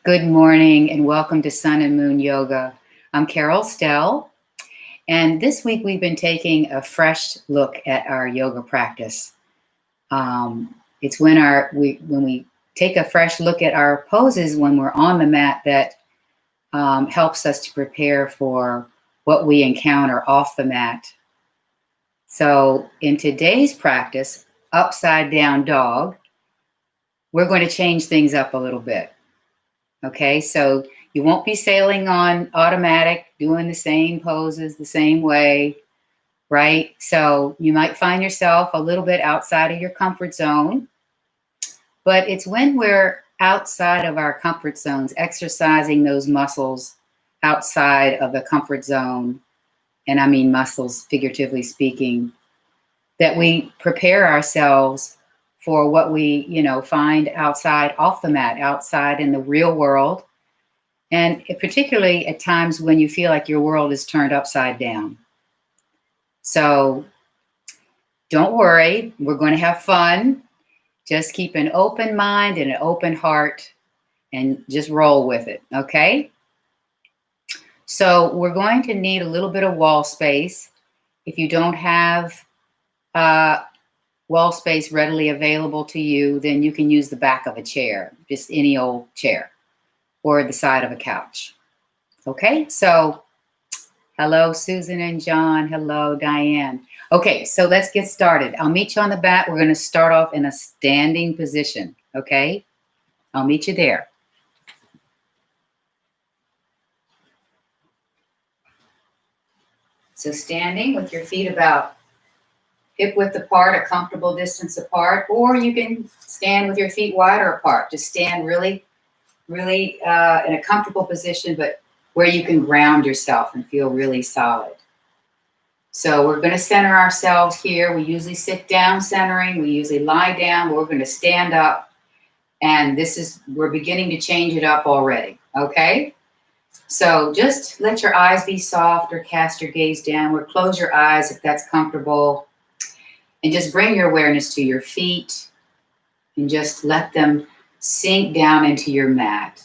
Good morning and welcome to Sun and Moon Yoga. I'm Carol Stehl, and this week we've been taking a fresh look at our yoga practice. It's when we take a fresh look at our poses when we're on the mat that helps us to prepare for what we encounter off the mat. So in today's practice, upside down dog, we're going to change things up a little bit. Okay, so you won't be sailing on automatic, doing the same poses the same way, right? So you might find yourself a little bit outside of your comfort zone, but it's when we're outside of our comfort zones, exercising those muscles outside of the comfort zone, and I mean muscles figuratively speaking, that we prepare ourselves for what we, find outside, off the mat, outside in the real world. And particularly at times when you feel like your world is turned upside down. So don't worry, we're going to have fun. Just keep an open mind and an open heart and just roll with it, okay? So we're going to need a little bit of wall space. If you don't have wall space readily available to you, then you can use the back of a chair, just any old chair, or the side of a couch. Okay, so hello, Susan and John. Hello, Diane. Okay, so let's get started. I'll meet you on the mat. We're going to start off in a standing position, okay? I'll meet you there. So standing with your feet about hip width apart, a comfortable distance apart, or you can stand with your feet wider apart. Just stand really in a comfortable position, but where you can ground yourself and feel really solid. So we're going to center ourselves here. We usually sit down centering. We usually lie down, but we're going to stand up. And we're beginning to change it up already, okay? So just let your eyes be soft or cast your gaze downward. Close your eyes if that's comfortable. And just bring your awareness to your feet and just let them sink down into your mat.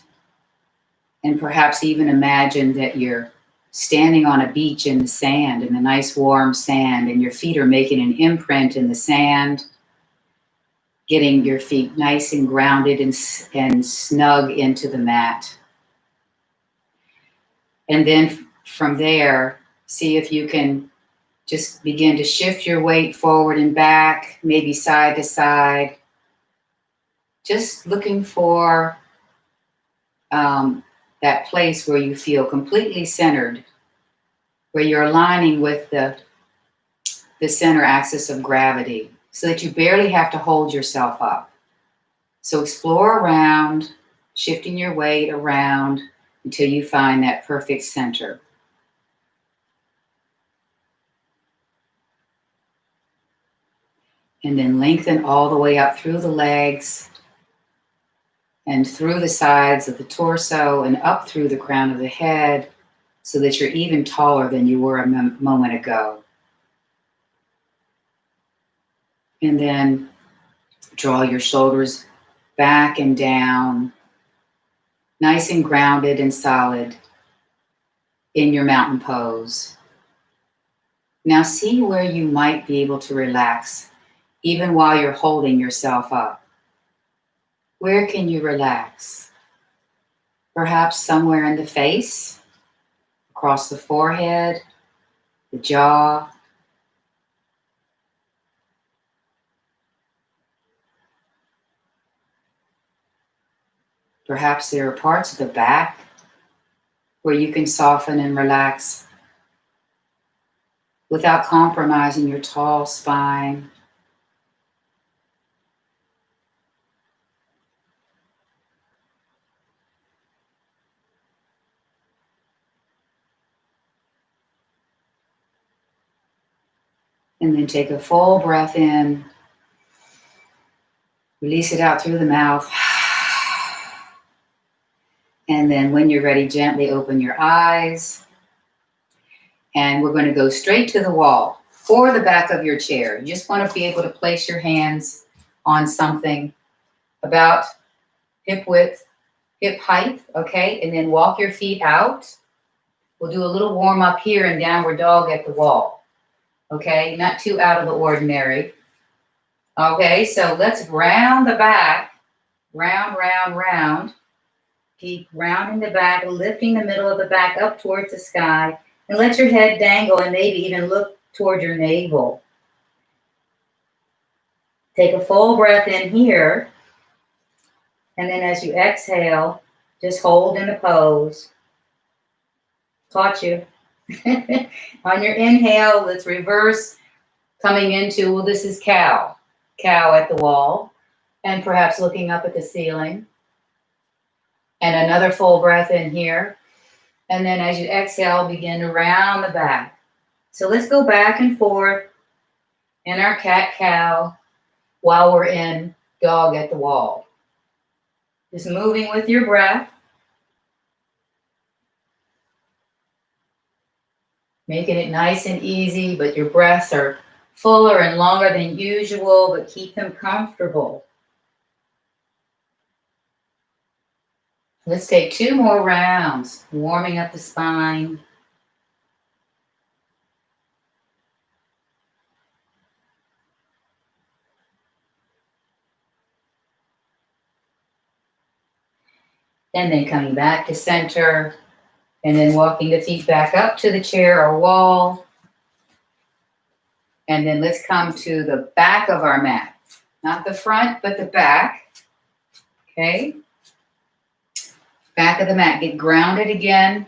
And perhaps even imagine that you're standing on a beach in the sand, in the nice warm sand, and your feet are making an imprint in the sand, getting your feet nice and grounded and snug into the mat. And then from there, see if you can just begin to shift your weight forward and back, maybe side to side. Just looking for that place where you feel completely centered, where you're aligning with the center axis of gravity, so that you barely have to hold yourself up. So explore around, shifting your weight around until you find that perfect center. And then lengthen all the way up through the legs and through the sides of the torso and up through the crown of the head so that you're even taller than you were a moment ago. And then draw your shoulders back and down, nice and grounded and solid in your mountain pose. Now see where you might be able to relax even while you're holding yourself up. Where can you relax? Perhaps somewhere in the face, across the forehead, the jaw. Perhaps there are parts of the back where you can soften and relax without compromising your tall spine. And then take a full breath in. Release it out through the mouth. And then when you're ready, gently open your eyes. And we're going to go straight to the wall or the back of your chair. You just want to be able to place your hands on something about hip width hip height, okay? And then walk your feet out. We'll do a little warm up here in downward dog at the wall, okay? Not too out of the ordinary. Okay, so let's round the back, round, round, round. Keep rounding the back, lifting the middle of the back up towards the sky, and let your head dangle and maybe even look toward your navel. Take a full breath in here, and then as you exhale, just hold in the pose. Caught you. On your inhale, let's reverse, coming into, well, this is cow. Cow at the wall, and perhaps looking up at the ceiling. And another full breath in here. And then as you exhale, begin to round the back. So let's go back and forth in our cat-cow while we're in dog at the wall. Just moving with your breath. Making it nice and easy, but your breaths are fuller and longer than usual, but keep them comfortable. Let's take 2 more rounds, warming up the spine. And then coming back to center, and then walking the feet back up to the chair or wall. And then let's come to the back of our mat. Not the front, but the back. Okay? Back of the mat. Get grounded again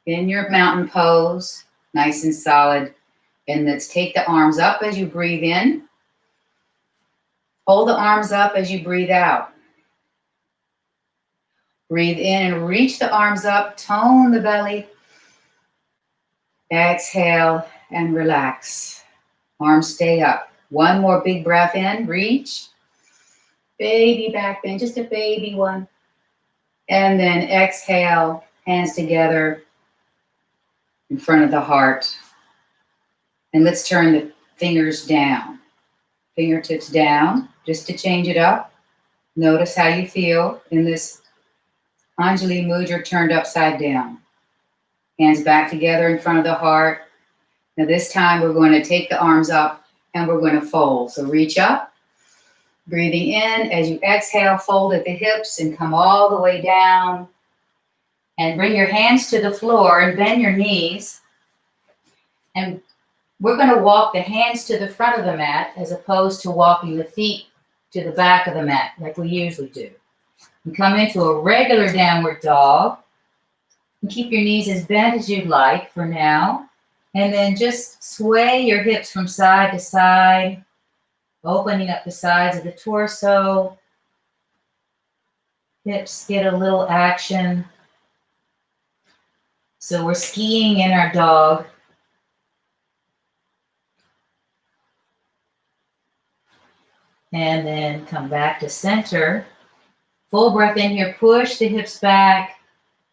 in your mountain pose. Nice and solid. And let's take the arms up as you breathe in. Hold the arms up as you breathe out. Breathe in and reach the arms up. Tone the belly. Exhale and relax. Arms stay up. 1 more big breath in. Reach. Baby back bend. Just a baby one. And then exhale. Hands together in front of the heart. And let's turn the fingers down. Fingertips down. Just to change it up. Notice how you feel in this Anjali Mudra turned upside down. Hands back together in front of the heart. Now this time we're going to take the arms up and we're going to fold. So reach up, breathing in. As you exhale, fold at the hips and come all the way down. And bring your hands to the floor and bend your knees. And we're going to walk the hands to the front of the mat as opposed to walking the feet to the back of the mat like we usually do. And come into a regular downward dog. And keep your knees as bent as you'd like for now. And then just sway your hips from side to side, opening up the sides of the torso. Hips get a little action. So we're skiing in our dog. And then come back to center. Full breath in here, push the hips back.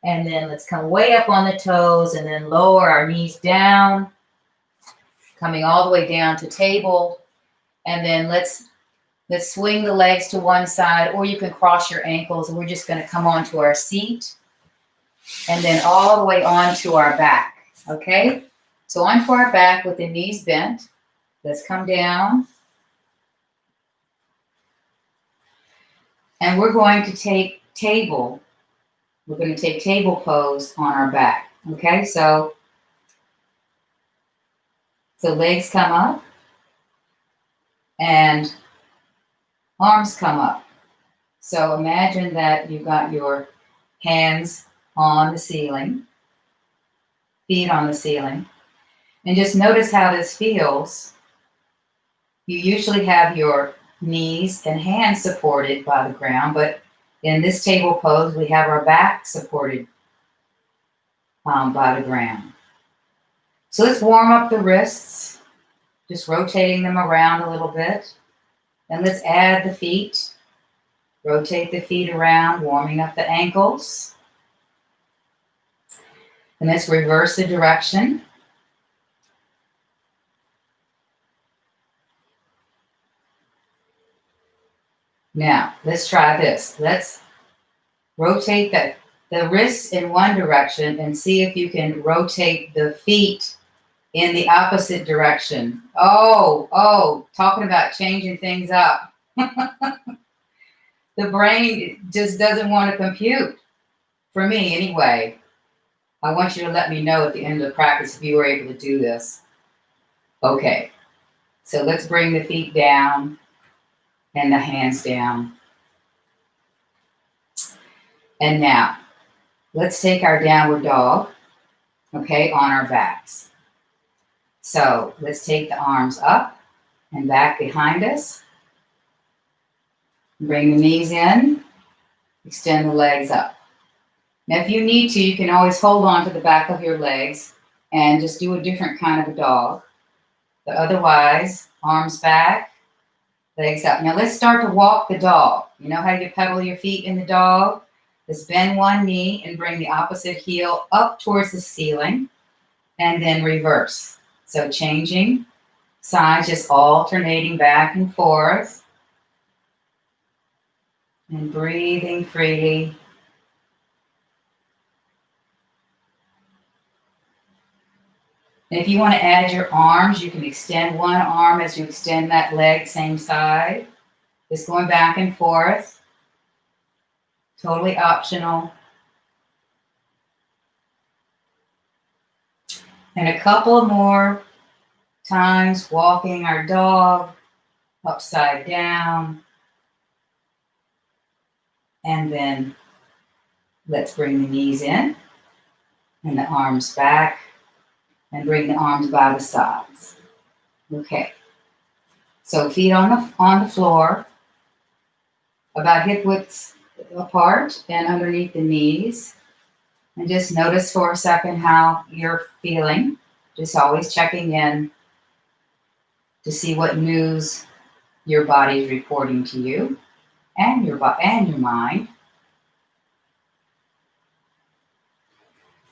And then let's come way up on the toes and then lower our knees down. Coming all the way down to table. And then let's swing the legs to one side, or you can cross your ankles, and we're just going to come onto our seat. And then all the way onto our back. Okay? So onto our back with the knees bent. Let's come down. And we're going to take table. We're going to take table pose on our back. Okay, so legs come up and arms come up. So imagine that you've got your hands on the ceiling, feet on the ceiling, and just notice how this feels. You usually have your knees and hands supported by the ground, but in this table pose, we have our back supported by the ground. So let's warm up the wrists, just rotating them around a little bit. And let's add the feet. Rotate the feet around, warming up the ankles. And let's reverse the direction. Now, let's try this. Let's Rotate the wrists in one direction and see if you can rotate the feet in the opposite direction. Oh, talking about changing things up. The brain just doesn't want to compute. For me, anyway. I want you to let me know at the end of the practice if you were able to do this. Okay, so let's bring the feet down and the hands down. And now, let's take our downward dog, okay, on our backs. So let's take the arms up and back behind us. Bring the knees in, extend the legs up. Now, if you need to, you can always hold on to the back of your legs and just do a different kind of a dog. But otherwise, arms back, legs up. Now let's start to walk the dog. You know how you pedal your feet in the dog? Let's bend one knee and bring the opposite heel up towards the ceiling and then reverse. So changing sides, just alternating back and forth and breathing freely. And if you want to add your arms, you can extend one arm as you extend that leg, same side. Just going back and forth. Totally optional. And a couple more times walking our dog upside down. And then let's bring the knees in and the arms back. And bring the arms by the sides. Okay. So feet on the floor, about hip widths apart and underneath the knees. And just notice for a second how you're feeling. Just always checking in to see what news your body is reporting to you and your mind.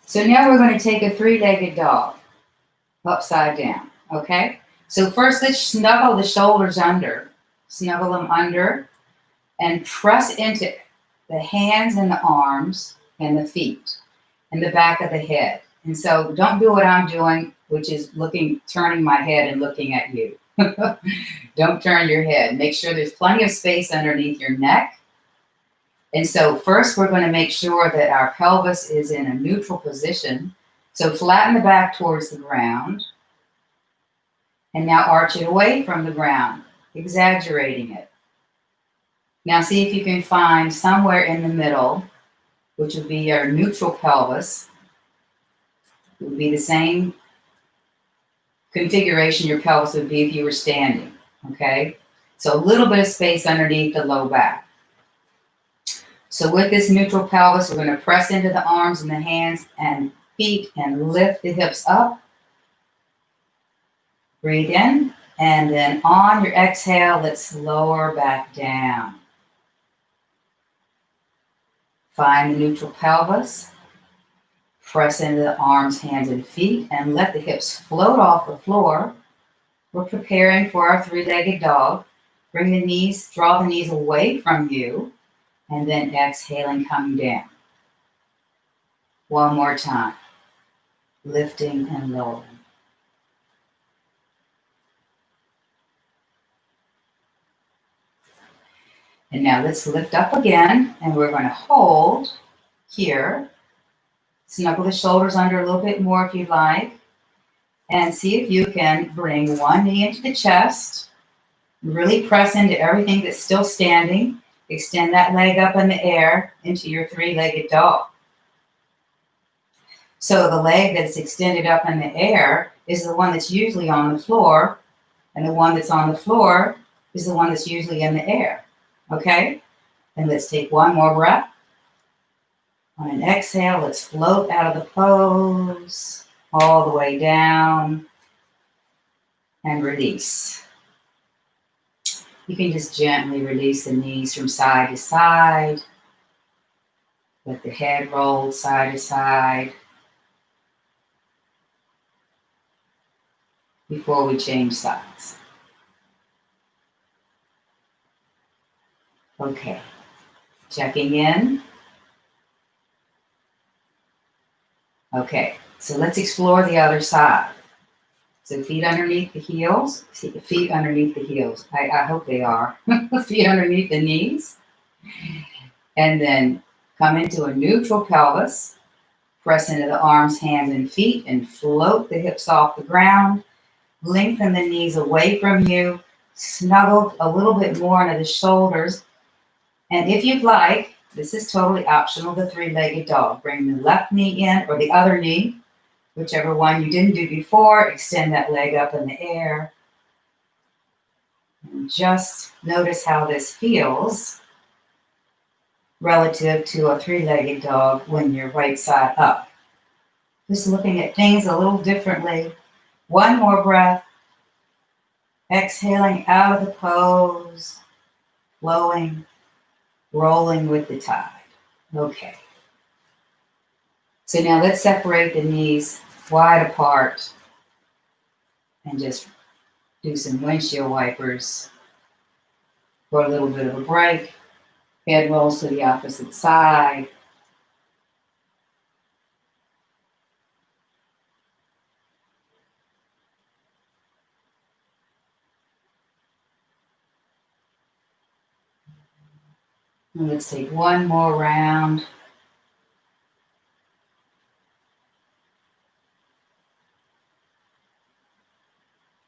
So now we're going to take a three-legged dog. Upside down, okay? So first, let's snuggle the shoulders under. Snuggle them under and press into the hands and the arms and the feet and the back of the head. And so don't do what I'm doing, which is turning my head and looking at you. Don't turn your head. Make sure there's plenty of space underneath your neck. And so first, we're going to make sure that our pelvis is in a neutral position. So flatten the back towards the ground. And now arch it away from the ground, exaggerating it. Now see if you can find somewhere in the middle, which would be your neutral pelvis. It would be the same configuration your pelvis would be if you were standing, okay? So a little bit of space underneath the low back. So with this neutral pelvis, we're going to press into the arms and the hands and feet and lift the hips up. Breathe in, and then on your exhale, let's lower back down. Find the neutral pelvis. Press into the arms, hands, and feet, and let the hips float off the floor. We're preparing for our three-legged dog. Bring the knees, draw the knees away from you, and then exhaling, coming down. One more time. Lifting and lowering. And now let's lift up again, and we're going to hold here. Snuggle the shoulders under a little bit more if you'd like. And see if you can bring one knee into the chest. Really press into everything that's still standing. Extend that leg up in the air into your three-legged dog. So the leg that's extended up in the air is the one that's usually on the floor, and the one that's on the floor is the one that's usually in the air. Okay? And let's take one more breath. On an exhale, let's float out of the pose, all the way down, and release. You can just gently release the knees from side to side. Let the head roll side to side. Before we change sides. Okay, checking in. Okay, so let's explore the other side. So feet underneath the heels, feet underneath the heels. I hope they are. Feet underneath the knees. And then come into a neutral pelvis. Press into the arms, hands, and feet and float the hips off the ground. Lengthen the knees away from you. Snuggle a little bit more into the shoulders. And if you'd like, this is totally optional, the three-legged dog. Bring the left knee in or the other knee, whichever one you didn't do before. Extend that leg up in the air. And just notice how this feels relative to a three-legged dog when you're right side up. Just looking at things a little differently. One more breath. Exhaling out of the pose, flowing, rolling with the tide. Okay. So now let's separate the knees wide apart and just do some windshield wipers for a little bit of a break. Head rolls to the opposite side. And let's take one more round.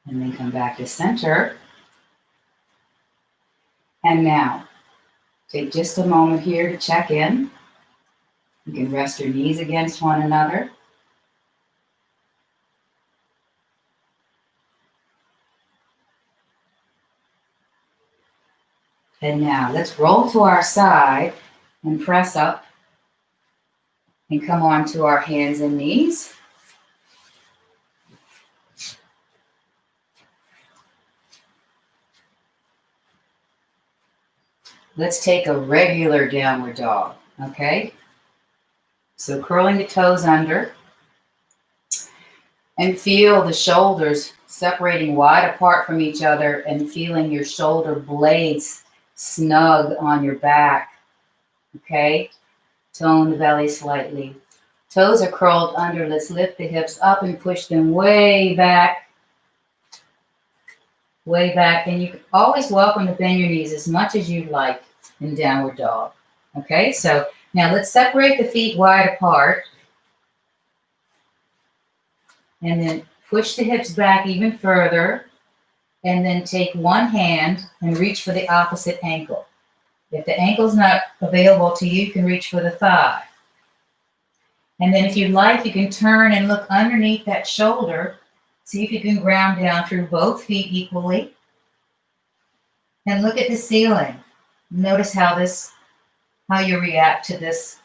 And then come back to center. And now, take just a moment here to check in. You can rest your knees against one another. And now let's roll to our side and press up and come on to our hands and knees. Let's take a regular downward dog, okay? So curling the toes under and feel the shoulders separating wide apart from each other and feeling your shoulder blades snug on your back, okay? Tone the belly slightly. Toes are curled under. Let's lift the hips up and push them way back. Way back. And you always welcome to bend your knees as much as you'd like in downward dog. Okay, so now let's separate the feet wide apart. And then push the hips back even further. And then take one hand and reach for the opposite ankle. If the ankle's not available to you, you can reach for the thigh. And then if you'd like, you can turn and look underneath that shoulder. See if you can ground down through both feet equally. And look at the ceiling. Notice how you react to this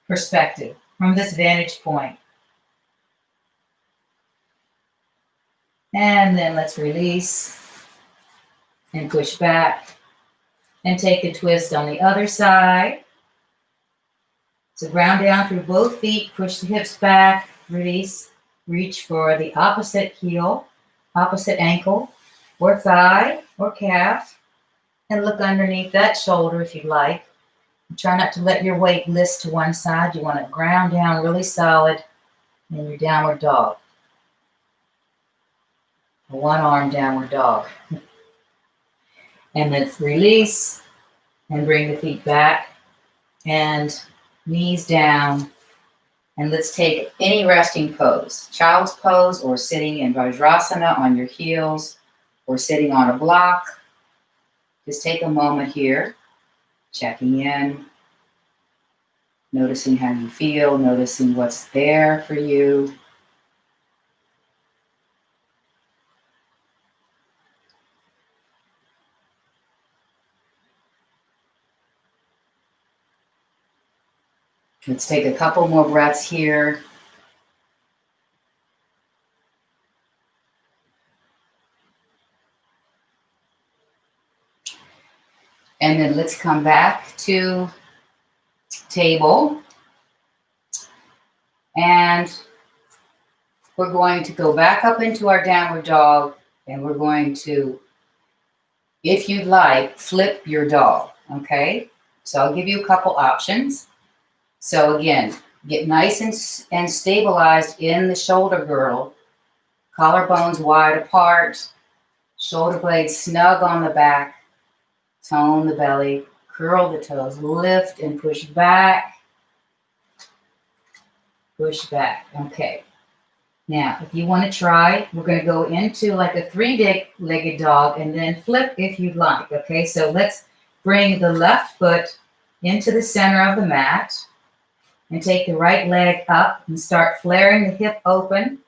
perspective from this vantage point. And then let's release and push back and take a twist on the other side. So ground down through both feet, push the hips back, release, reach for the opposite heel, opposite ankle, or thigh, or calf, and look underneath that shoulder if you'd like. And try not to let your weight list to one side. You want to ground down really solid in your downward dog. A one-arm downward dog. And then release and bring the feet back and knees down. And let's take any resting pose, child's pose or sitting in Vajrasana on your heels or sitting on a block. Just take a moment here, checking in, noticing how you feel, noticing what's there for you. Let's take a couple more breaths here. And then let's come back to table. And we're going to go back up into our downward dog. And we're going to, if you'd like, flip your dog. Okay? So I'll give you a couple options. So again, Get nice and stabilized in the shoulder girdle. Collarbones wide apart. Shoulder blades snug on the back. Tone the belly. Curl the toes. Lift and push back. Push back. Okay. Now, if you want to try, we're going to go into like a three-legged dog and then flip if you'd like. Okay, so let's bring the left foot into the center of the mat and take the right leg up and start flaring the hip open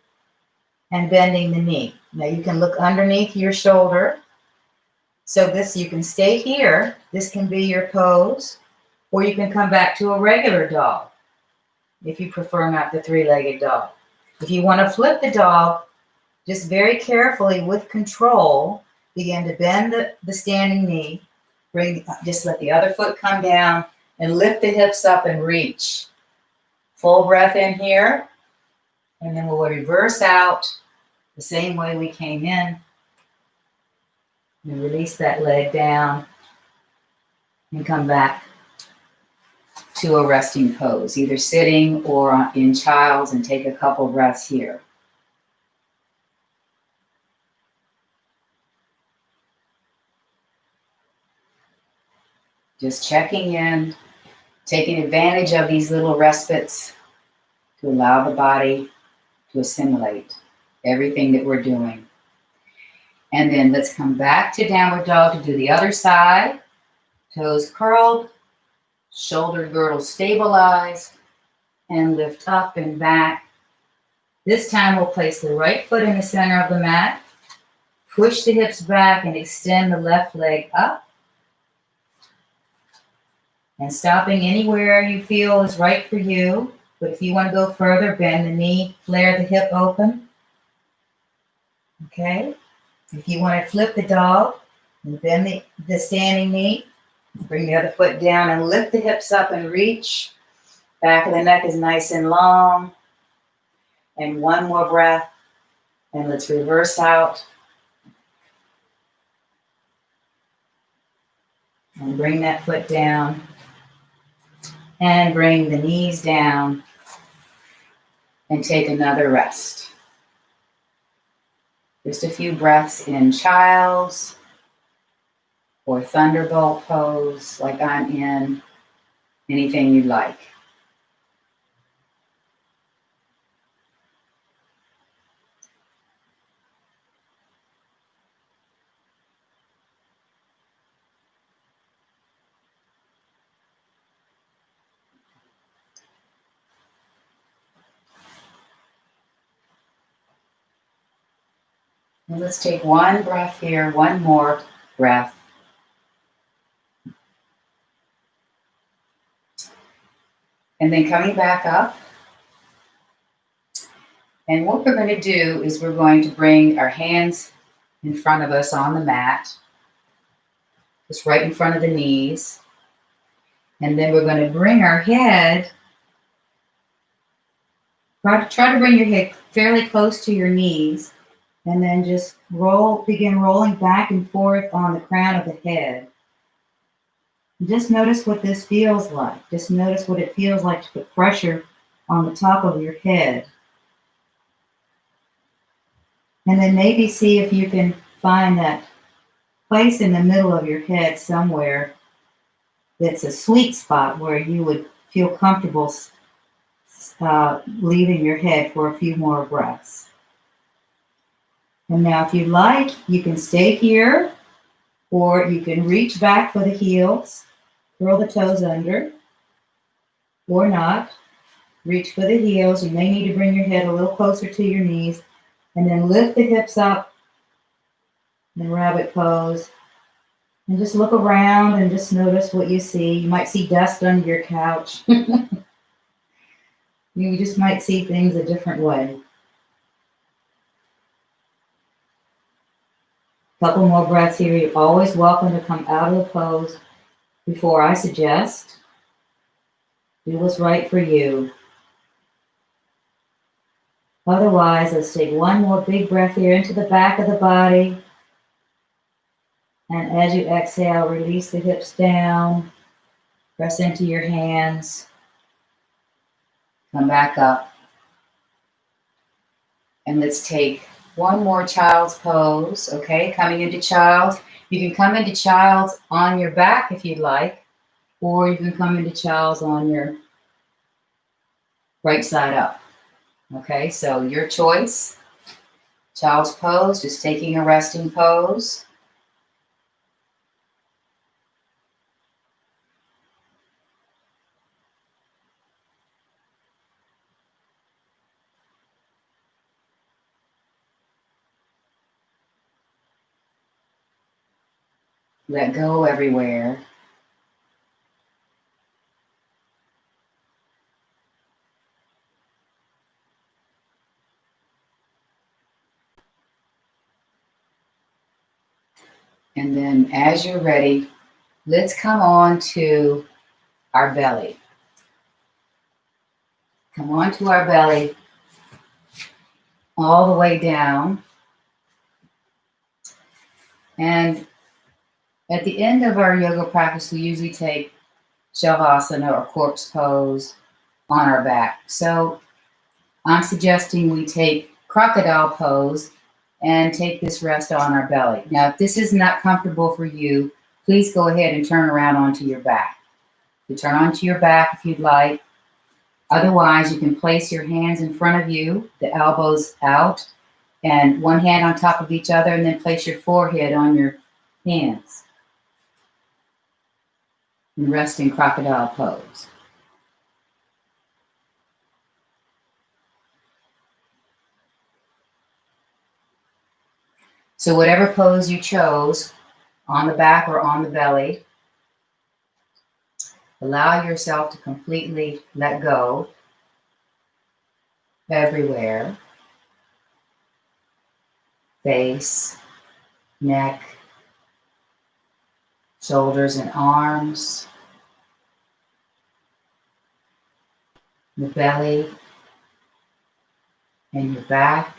and bending the knee. Now you can look underneath your shoulder. So this, you can stay here. This can be your pose, or you can come back to a regular dog if you prefer not the three-legged dog. If you want to flip the dog, just very carefully with control, begin to bend the standing knee. Just let the other foot come down and lift the hips up and reach. Full breath in here, and then we'll reverse out the same way we came in. And release that leg down and come back to a resting pose, either sitting or in child's, and take a couple breaths here. Just checking in, taking advantage of these little respites to allow the body to assimilate everything that we're doing. And then let's come back to downward dog to do the other side. Toes curled, shoulder girdle stabilized, and lift up and back. This time we'll place the right foot in the center of the mat, push the hips back and extend the left leg up. And stopping anywhere you feel is right for you. But if you want to go further, bend the knee, flare the hip open. Okay? If you want to flip the dog, and bend the standing knee, bring the other foot down and lift the hips up and reach. Back of the neck is nice and long. And one more breath. And let's reverse out. And bring that foot down. And bring the knees down. And take another rest. Just a few breaths in child's or thunderbolt pose, like I'm in. Anything you'd like. And let's take one breath here, one more breath. And then coming back up. And what we're going to do is we're going to bring our hands in front of us on the mat, just right in front of the knees. And then we're going to bring our head, try to bring your head fairly close to your knees, and then just begin rolling back and forth on the crown of the head. And just notice what this feels like. Just notice what it feels like to put pressure on the top of your head. And then maybe see if you can find that place in the middle of your head somewhere that's a sweet spot where you would feel comfortable leaving your head for a few more breaths. And now if you like, you can stay here, or you can reach back for the heels, curl the toes under, or not. Reach for the heels. You may need to bring your head a little closer to your knees, and then lift the hips up in rabbit pose. And just look around and just notice what you see. You might see dust under your couch. You just might see things a different way. Couple more breaths here. You're always welcome to come out of the pose before I suggest. Do what's right for you. Otherwise, let's take one more big breath here into the back of the body. And as you exhale, release the hips down. Press into your hands. Come back up. And let's take one more child's pose, okay? Coming into child's. You can come into child's on your back if you'd like, or you can come into child's on your right side up, okay? So your choice. Child's pose, just taking a resting pose. Let go everywhere. And then as you're ready, let's come on to our belly. Come on to our belly all the way down. And at the end of our yoga practice, we usually take Shavasana or corpse pose on our back. So I'm suggesting we take Crocodile Pose and take this rest on our belly. Now, if this is not comfortable for you, please go ahead and turn around onto your back. You turn onto your back if you'd like. Otherwise, you can place your hands in front of you, the elbows out, and one hand on top of each other, and then place your forehead on your hands. And rest in Crocodile Pose. So whatever pose you chose, on the back or on the belly, allow yourself to completely let go everywhere. Face, neck, shoulders and arms, the belly and your back.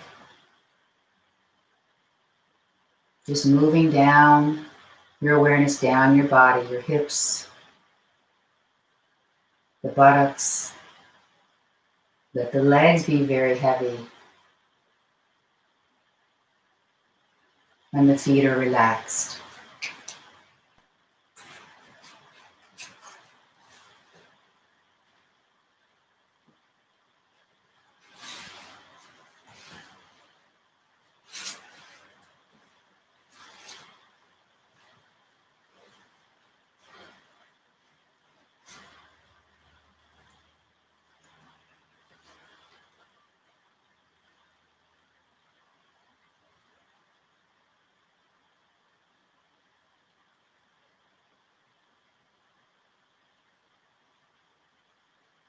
Just moving down, your awareness down your body, your hips, the buttocks. Let the legs be very heavy. And the feet are relaxed.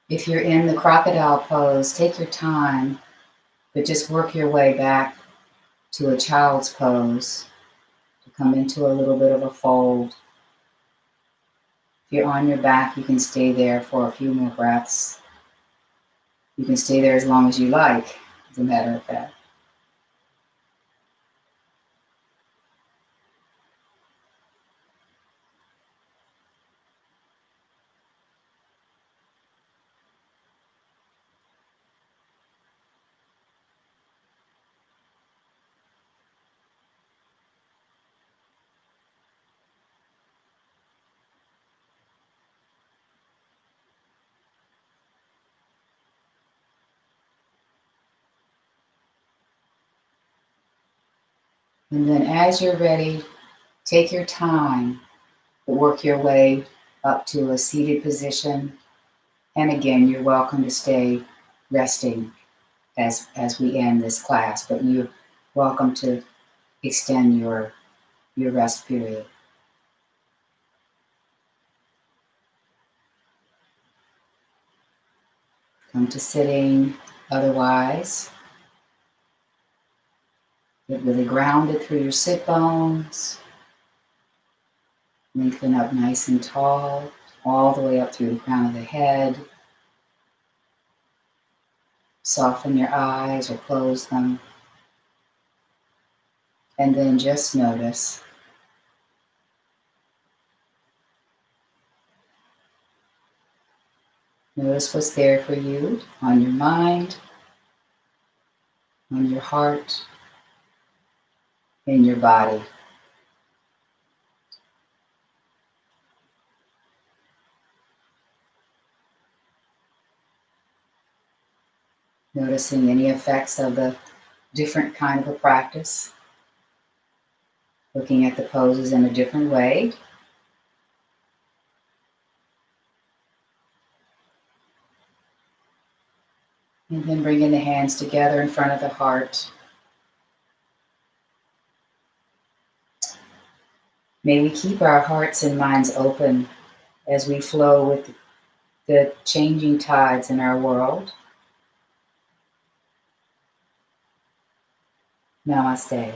If you're in the crocodile pose, take your time, but just work your way back to a child's pose, to come into a little bit of a fold. If you're on your back, you can stay there for a few more breaths. You can stay there as long as you like, as a matter of fact. And then as you're ready, take your time to work your way up to a seated position. And again, you're welcome to stay resting as we end this class, but you're welcome to extend your rest period. Come to sitting otherwise. Get really grounded through your sit bones. Lengthen up nice and tall, all the way up through the crown of the head. Soften your eyes or close them. And then just notice Notice what's there for you on your mind, on your heart, in your body. Noticing any effects of the different kind of a practice. Looking at the poses in a different way. And then bringing the hands together in front of the heart. May we keep our hearts and minds open as we flow with the changing tides in our world. Namaste.